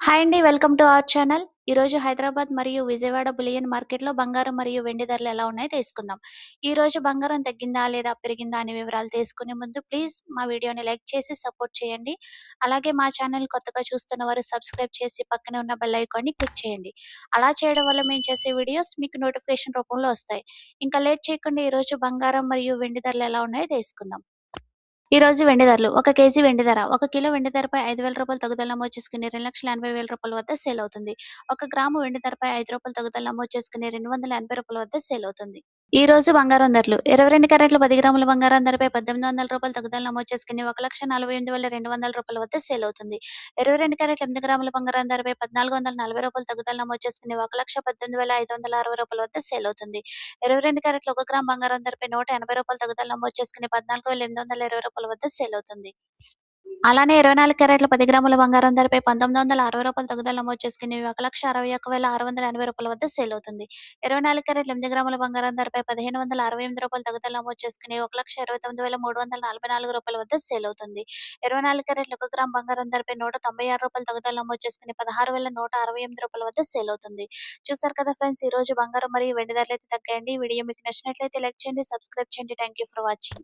Hi అండి. Welcome to our channel. ఈరోజు హైదరాబాద్ మరియు విజయవాడ బులియన్ మార్కెట్‌లో బంగారం మరియు వెండి ధరలు ఎలా ఉన్నాయో తెలుసుకుందాం. ఈరోజు బంగారం తగ్గిందా లేదా పెరిగిందా అనే వివరాలు తెలుసుకునే ముందు ప్లీజ్ మా వీడియోని లైక్ చేసి సపోర్ట్ చేయండి. అలాగే మా ఛానల్ కొత్తగా చూస్తున్న వారు సబ్స్క్రైబ్ చేసి పక్కనే ఉన్న బెల్ ఐకాన్‌ని క్లిక్ చేయండి. అలా చేయడం వల్ల మేము చేసే వీడియోస్ మీకు నోటిఫికేషన్ రూపంలో వస్తాయి. ఇంకా లేట్ చేయకుండా ఈరోజు బంగారం మరియు వెండి ధరలు ఎలా ఉన్నాయో తెలుసుకుందాం. ఈ రోజు వెండి ధరలు. ఒక కేజీ వెండి ధర. 1 కిలో వెండి ధరపై రూ. 5,000 తగ్గుదల నమోదు చేసుకుని రూ. 2,80,000 వద్ద సేల్ అవుతుంది. 1 గ్రాము వెండి ధరపై రూ. 5 తగ్గుదల నమోదు చేసుకుని రూ. 280 వద్ద సేల్ అవుతుంది. ఈ రోజు బంగారం ధరలు. 22 క్యారెట్ల 10 గ్రాముల బంగారం ధరపై రూ. 1,800 తగ్గుదల నమోదు చేసుకుని రూ. 1,48,200 వద్ద సేల్ అవుతుంది. 22 క్యారెట్ల 8 గ్రాముల బంగారం ధరపై రూ. 1,440 తగ్గుదల నమోదు చేసుకుని రూ. 1,18,560 వద్ద సేల్ అవుతుంది. 22 క్యారెట్ల 1 గ్రాము బంగారం ధరపై రూ. 180 తగ్గుదల నమోదు చేసుకుని రూ. 14,820 వద్ద సేల్ అవుతుంది. అలానే 24 క్యారెట్ల 10 గ్రాముల బంగారం ధరపై రూ. 1,960 తగ్గుదల నమోదు చేసుకుని రూ. 1,61,680 వద్ద సేల్ అవుతుంది. 24 క్యారెట్ల 8 గ్రాముల బంగారం ధరపై రూ. 1,568 తగ్గుదల నమోదు చేసుకుని రూ. 1,29,344 వద్ద సేల్ అవుతుంది. 24 క్యారెట్ల 1 గ్రాము బంగారం ధరపై రూ. 196 తగ్గుదల నమోదు చేసుకుని రూ. 16,168 వద్ద సేల్ అవుతుంది. చూసారు కదా ఫ్రెండ్స్, ఈ రోజు బంగారం మరియు వెండి ధరలైతే తగ్గాయండి. ఈ వీడియో మీకు నచ్చినట్లయితే లైక్ చేయండి, సబ్స్క్రైబ్ చేయండి. Thank you for watching.